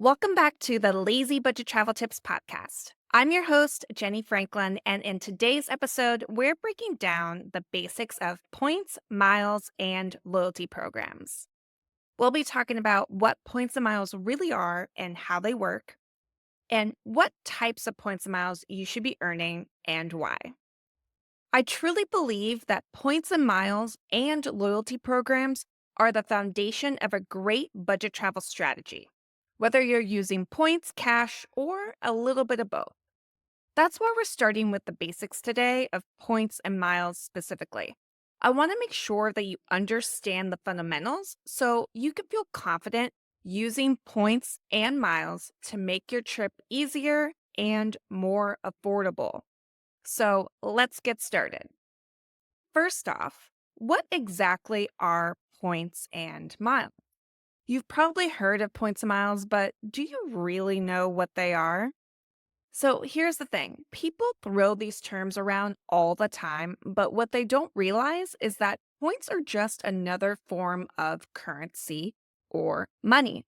Welcome back to the Lazy Budget Travel Tips podcast. I'm your host, Genni Franklin, and in today's episode, we're breaking down the basics of points, miles, and loyalty programs. We'll be talking about what points and miles really are and how they work, and what types of points and miles you should be earning and why. I truly believe that points and miles and loyalty programs are the foundation of a great budget travel strategy, whether you're using points, cash, or a little bit of both. That's why we're starting with the basics today of points and miles specifically. I want to make sure that you understand the fundamentals so you can feel confident using points and miles to make your trip easier and more affordable. So let's get started. First off, what exactly are points and miles? You've probably heard of points and miles, but do you really know what they are? So here's the thing, people throw these terms around all the time, but what they don't realize is that points are just another form of currency or money.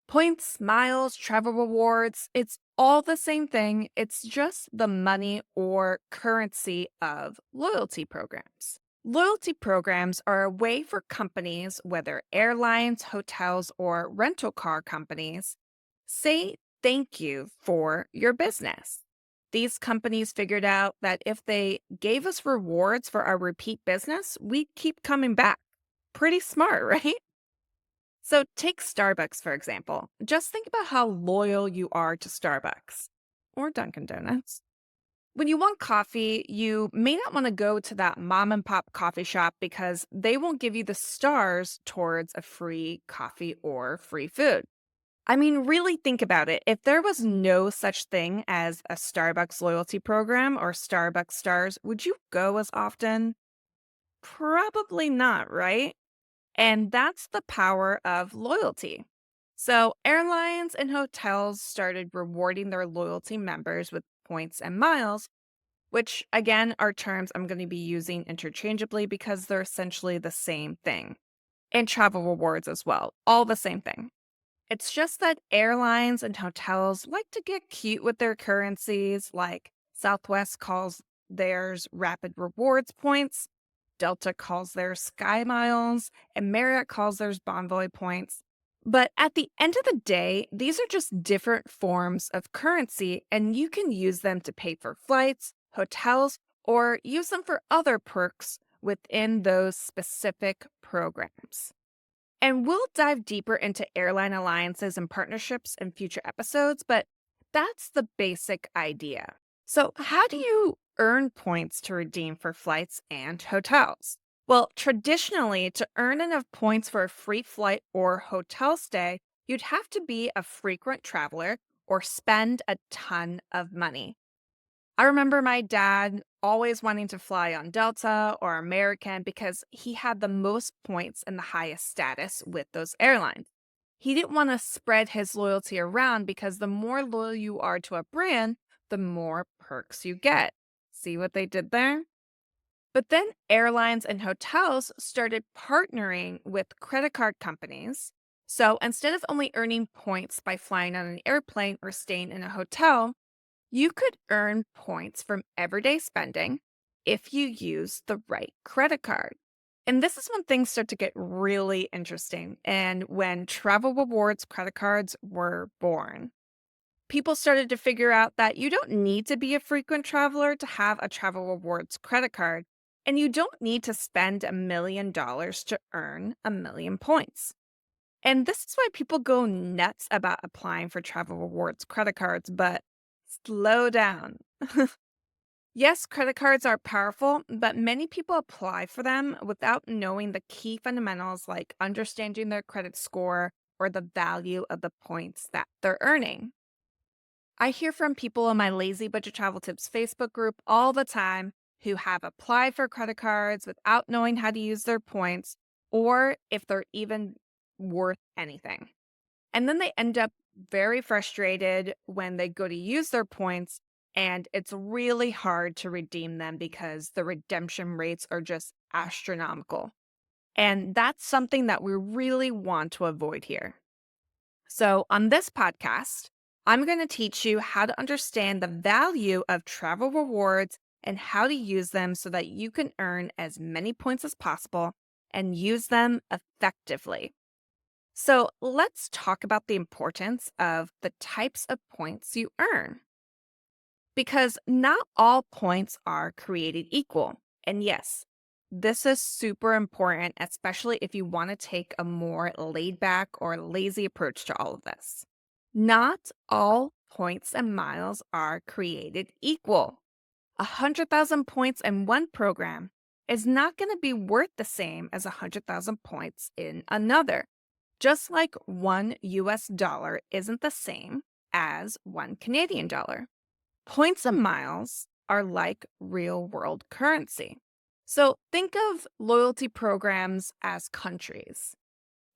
Points, miles, travel rewards, it's all the same thing. It's just the money or currency of loyalty programs. Loyalty programs are a way for companies, whether airlines, hotels, or rental car companies, say thank you for your business. These companies figured out that if they gave us rewards for our repeat business, we'd keep coming back. Pretty smart, right? So take Starbucks, for example. Just think about how loyal you are to Starbucks or Dunkin' Donuts. When you want coffee, you may not want to go to that mom and pop coffee shop because they won't give you the stars towards a free coffee or free food. I mean, really think about it. If there was no such thing as a Starbucks loyalty program or Starbucks stars, would you go as often? Probably not, right? And that's the power of loyalty. So, airlines and hotels started rewarding their loyalty members with points and miles, which again are terms I'm going to be using interchangeably because they're essentially the same thing. And travel rewards as well, all the same thing. It's just that airlines and hotels like to get cute with their currencies, like Southwest calls theirs rapid rewards points, Delta calls theirs Sky Miles, and Marriott calls theirs Bonvoy points. But at the end of the day, these are just different forms of currency, and you can use them to pay for flights, hotels, or use them for other perks within those specific programs. And we'll dive deeper into airline alliances and partnerships in future episodes, but that's the basic idea. So, how do you earn points to redeem for flights and hotels? Well, traditionally, to earn enough points for a free flight or hotel stay, you'd have to be a frequent traveler or spend a ton of money. I remember my dad always wanting to fly on Delta or American because he had the most points and the highest status with those airlines. He didn't want to spread his loyalty around because the more loyal you are to a brand, the more perks you get. See what they did there? But then airlines and hotels started partnering with credit card companies. So instead of only earning points by flying on an airplane or staying in a hotel, you could earn points from everyday spending if you use the right credit card. And this is when things start to get really interesting and when travel rewards credit cards were born. People started to figure out that you don't need to be a frequent traveler to have a travel rewards credit card, and you don't need to spend $1 million to earn 1 million points. And this is why people go nuts about applying for travel rewards credit cards, but slow down. Yes, credit cards are powerful, but many people apply for them without knowing the key fundamentals like understanding their credit score or the value of the points that they're earning. I hear from people in my Lazy Budget Travel Tips Facebook group all the time who have applied for credit cards without knowing how to use their points or if they're even worth anything. And then they end up very frustrated when they go to use their points, and it's really hard to redeem them because the redemption rates are just astronomical. And that's something that we really want to avoid here. So, on this podcast, I'm going to teach you how to understand the value of travel rewards and how to use them so that you can earn as many points as possible and use them effectively. So, let's talk about the importance of the types of points you earn because not all points are created equal. And yes, this is super important, especially if you want to take a more laid back or lazy approach to all of this. Not all points and miles are created equal. 100,000 points in one program is not going to be worth the same as 100,000 points in another. Just like $1 isn't the same as $1 Canadian. Points and miles are like real world currency. So think of loyalty programs as countries.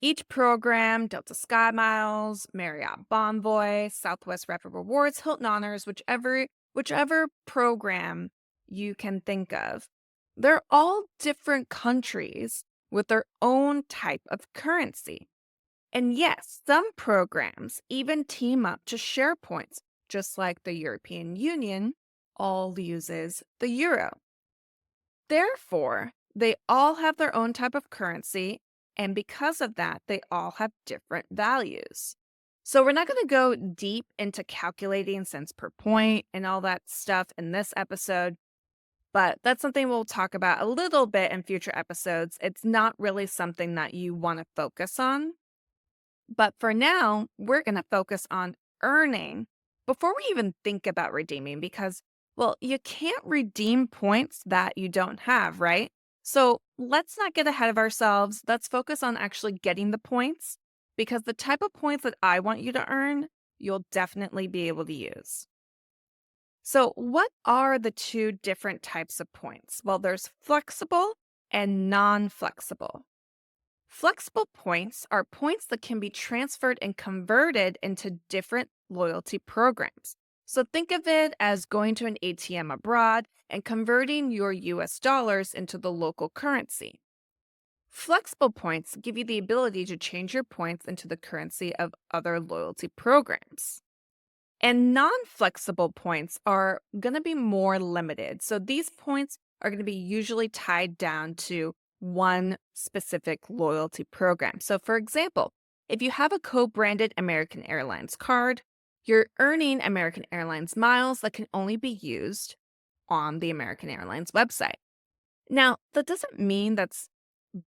Each program, Delta Sky Miles, Marriott Bonvoy, Southwest Rapid Rewards, Hilton Honors, whichever program you can think of, they're all different countries with their own type of currency. And yes, some programs even team up to share points, just like the European Union all uses the euro. Therefore, they all have their own type of currency, and because of that, they all have different values. So, we're not going to go deep into calculating cents per point and all that stuff in this episode, but that's something we'll talk about a little bit in future episodes. It's not really something that you want to focus on. But for now, we're going to focus on earning before we even think about redeeming because, well, you can't redeem points that you don't have, right? So let's not get ahead of ourselves. Let's focus on actually getting the points because the type of points that I want you to earn, you'll definitely be able to use. So, what are the two different types of points? Well, there's flexible and non flexible. Flexible points are points that can be transferred and converted into different loyalty programs. So think of it as going to an ATM abroad and converting your US dollars into the local currency. Flexible points give you the ability to change your points into the currency of other loyalty programs. And non flexible points are going to be more limited. So these points are going to be usually tied down to one specific loyalty program. So, for example, if you have a co branded American Airlines card, you're earning American Airlines miles that can only be used on the American Airlines website. Now, that doesn't mean that's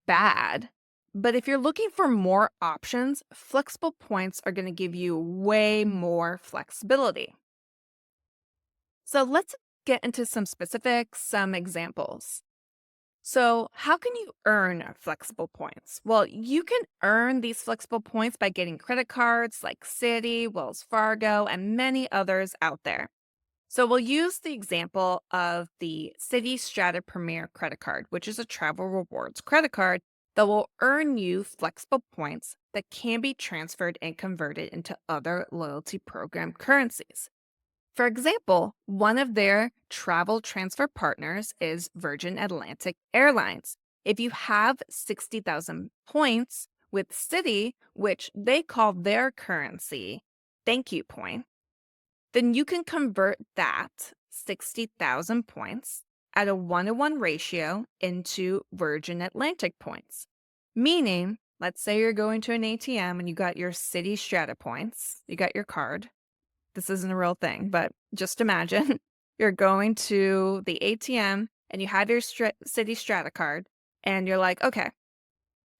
bad, but if you're looking for more options, flexible points are going to give you way more flexibility. So let's get into some specifics, some examples. So, how can you earn flexible points? Well, you can earn these flexible points by getting credit cards like Citi, Wells Fargo, and many others out there. So, we'll use the example of the Citi Strata Premier credit card, which is a travel rewards credit card that will earn you flexible points that can be transferred and converted into other loyalty program currencies. For example, one of their travel transfer partners is Virgin Atlantic Airlines. If you have 60,000 points with Citi, which they call their currency thank you point, then you can convert that 60,000 points at a 1-to-1 ratio into Virgin Atlantic points. Meaning, let's say you're going to an ATM and you got your Citi Strata points, you got your card. This isn't a real thing, but just imagine you're going to the ATM and you have your Citi Strata card, and you're like, okay,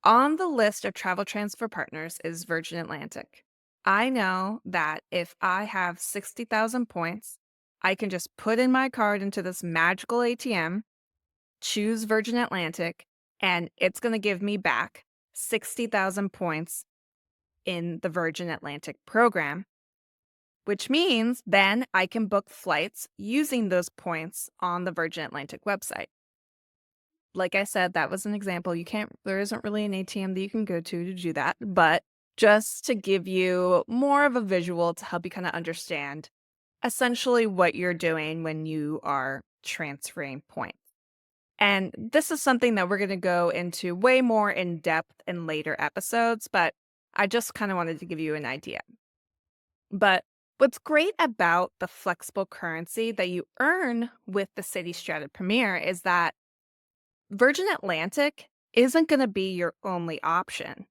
on the list of travel transfer partners is Virgin Atlantic. I know that if I have 60,000 points, I can just put in my card into this magical ATM, choose Virgin Atlantic, and it's going to give me back 60,000 points in the Virgin Atlantic program, which means then I can book flights using those points on the Virgin Atlantic website. Like I said, that was an example. There isn't really an ATM that you can go to do that, but just to give you more of a visual to help you kind of understand essentially what you're doing when you are transferring points. And this is something that we're going to go into way more in depth in later episodes, but I just kind of wanted to give you an idea. But what's great about the flexible currency that you earn with the City Strata Premier is that Virgin Atlantic isn't going to be your only option.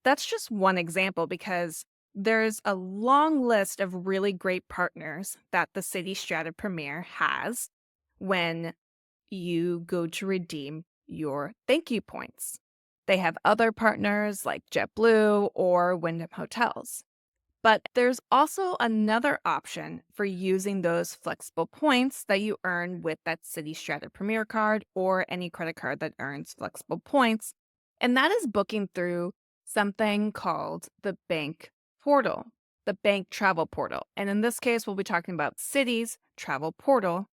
That's just one example because there's a long list of really great partners that the City Strata Premier has when you go to redeem your thank you points. They have other partners like JetBlue or Wyndham Hotels. But there's also another option for using those flexible points that you earn with that City Strata Premier card or any credit card that earns flexible points. And that is booking through something called the bank portal, the bank travel portal. And in this case, we'll be talking about Citi's travel portal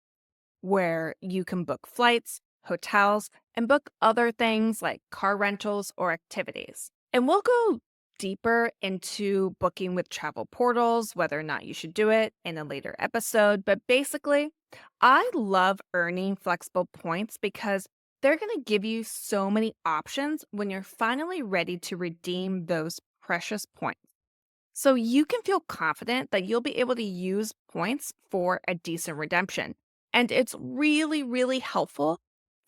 where you can book flights, hotels, and book other things like car rentals or activities. And we'll go deeper into booking with travel portals, whether or not you should do it in a later episode. But basically, I love earning flexible points because they're going to give you so many options when you're finally ready to redeem those precious points. So you can feel confident that you'll be able to use points for a decent redemption. And it's really, really helpful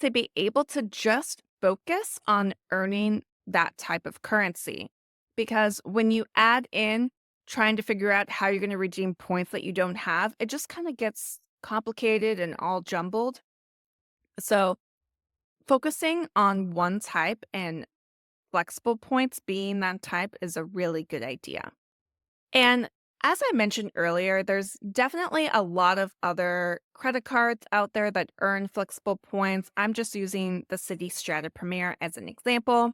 to be able to just focus on earning that type of currency. Because when you add in trying to figure out how you're going to redeem points that you don't have, it just kind of gets complicated and all jumbled. So focusing on one type and flexible points being that type is a really good idea. And as I mentioned earlier, there's definitely a lot of other credit cards out there that earn flexible points. I'm just using the City Strata Premier as an example.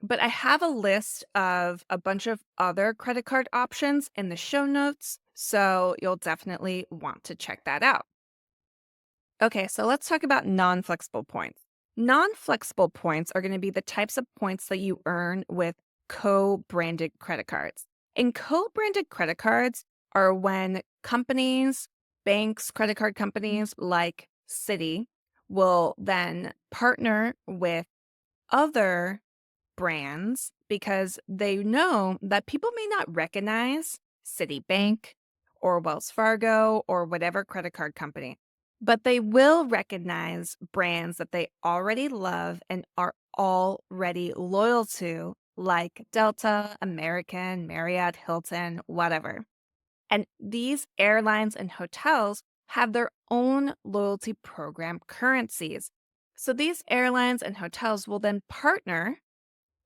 But I have a list of a bunch of other credit card options in the show notes, so you'll definitely want to check that out. Okay, so let's talk about non flexible points. Non flexible points are going to be the types of points that you earn with co branded credit cards. And co branded credit cards are when companies, banks, credit card companies like Citi will then partner with other brands because they know that people may not recognize Citibank or Wells Fargo or whatever credit card company, but they will recognize brands that they already love and are already loyal to, like Delta, American, Marriott, Hilton, whatever. And these airlines and hotels have their own loyalty program currencies. So these airlines and hotels will then partner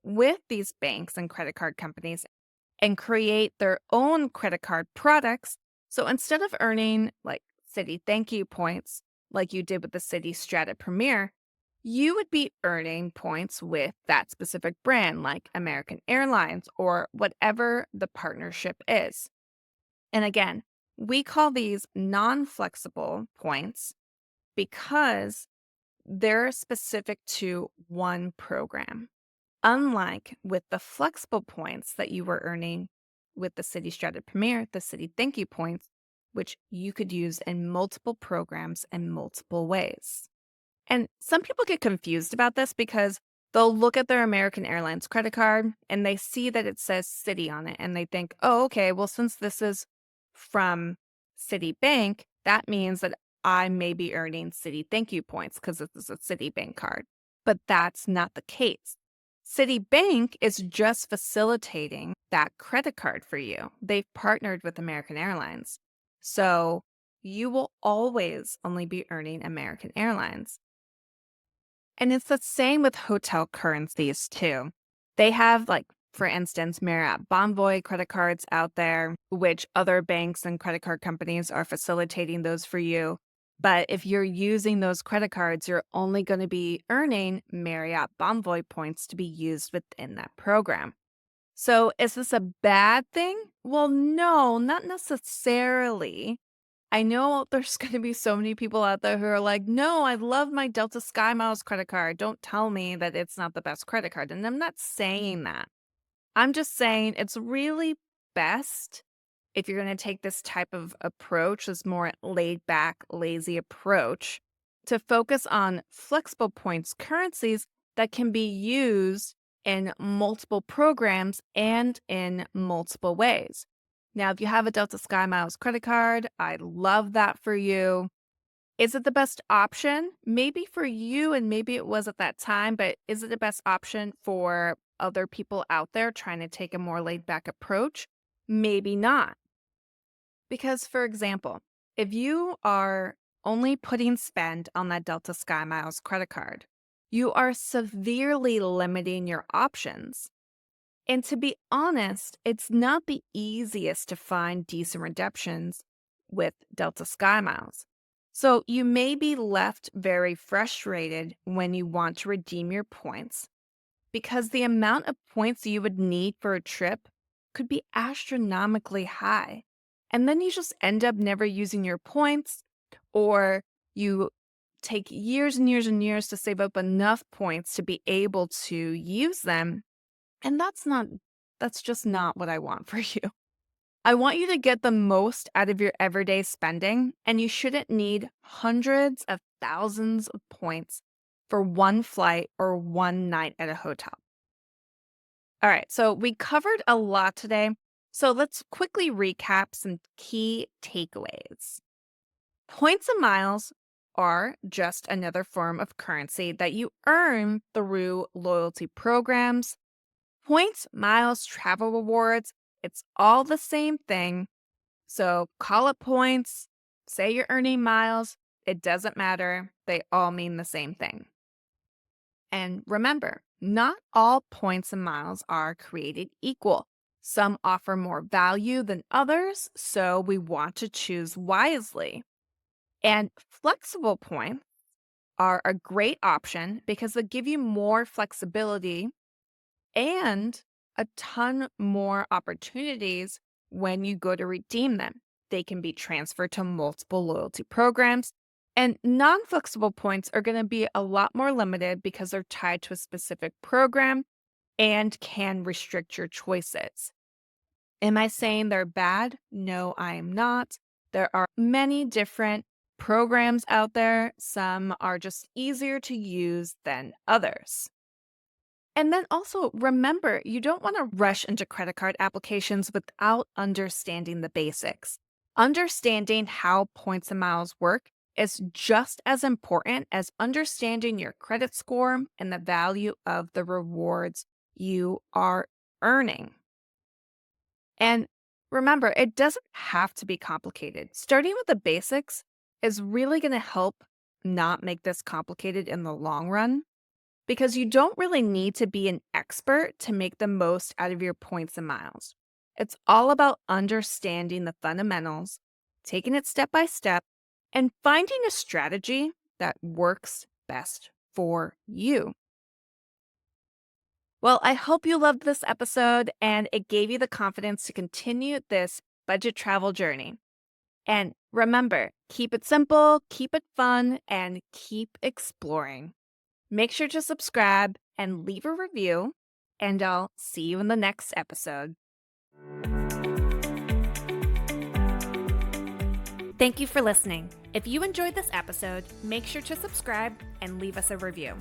with these banks and credit card companies and create their own credit card products. So instead of earning like Citi thank you points, like you did with the Citi Strata Premier, you would be earning points with that specific brand, like American Airlines or whatever the partnership is. And again, we call these non flexible points because they're specific to one program. Unlike with the flexible points that you were earning with the City Strata Premier, the City Thank You points, which you could use in multiple programs in multiple ways. And some people get confused about this because they'll look at their American Airlines credit card and they see that it says City on it and they think, oh, okay, well, since this is from Citibank, that means that I may be earning City Thank You points because this is a Citibank card. But that's not the case. Citibank is just facilitating that credit card for you. They've partnered with American Airlines. So you will always only be earning American Airlines. And it's the same with hotel currencies too. They have, like, for instance, Marriott Bonvoy credit cards out there, which other banks and credit card companies are facilitating those for you. But if you're using those credit cards, you're only going to be earning Marriott Bonvoy points to be used within that program. So is this a bad thing? Well, no, not necessarily. I know there's going to be so many people out there who are like, no, I love my Delta Sky Miles credit card. Don't tell me that it's not the best credit card. And I'm not saying that. I'm just saying it's really best if you're going to take this type of approach, this more laid back, lazy approach, to focus on flexible points currencies that can be used in multiple programs and in multiple ways. Now, if you have a Delta Sky Miles credit card, I love that for you. Is it the best option? Maybe for you, and maybe it was at that time, but is it the best option for other people out there trying to take a more laid back approach? Maybe not. Because, for example, if you are only putting spend on that Delta Sky Miles credit card, you are severely limiting your options. And to be honest, it's not the easiest to find decent redemptions with Delta Sky Miles. So you may be left very frustrated when you want to redeem your points because the amount of points you would need for a trip could be astronomically high. And then you just end up never using your points, or you take years and years and years to save up enough points to be able to use them. And that's just not what I want for you. I want you to get the most out of your everyday spending, and you shouldn't need hundreds of thousands of points for one flight or one night at a hotel. All right, so we covered a lot today. So let's quickly recap some key takeaways. Points and miles are just another form of currency that you earn through loyalty programs. Points, miles, travel rewards, it's all the same thing. So call it points, say you're earning miles, it doesn't matter. They all mean the same thing. And remember, not all points and miles are created equal. Some offer more value than others, so we want to choose wisely. And flexible points are a great option because they give you more flexibility and a ton more opportunities when you go to redeem them. They can be transferred to multiple loyalty programs. And non flexible points are going to be a lot more limited because they're tied to a specific program and can restrict your choices. Am I saying they're bad? No, I am not. There are many different programs out there. Some are just easier to use than others. And then also remember, you don't want to rush into credit card applications without understanding the basics. Understanding how points and miles work is just as important as understanding your credit score and the value of the rewards you are earning. And remember, it doesn't have to be complicated. Starting with the basics is really going to help not make this complicated in the long run, because you don't really need to be an expert to make the most out of your points and miles. It's all about understanding the fundamentals, taking it step by step, and finding a strategy that works best for you. Well, I hope you loved this episode and it gave you the confidence to continue this budget travel journey. And remember, keep it simple, keep it fun, and keep exploring. Make sure to subscribe and leave a review, and I'll see you in the next episode. Thank you for listening. If you enjoyed this episode, make sure to subscribe and leave us a review.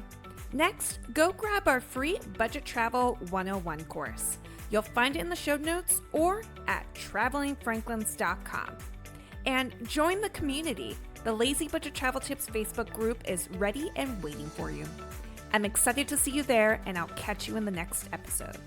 Next, go grab our free Budget Travel 101 course. You'll find it in the show notes or at travelingfranklins.com. And join the community. The Lazy Budget Travel Tips Facebook group is ready and waiting for you. I'm excited to see you there, and I'll catch you in the next episode.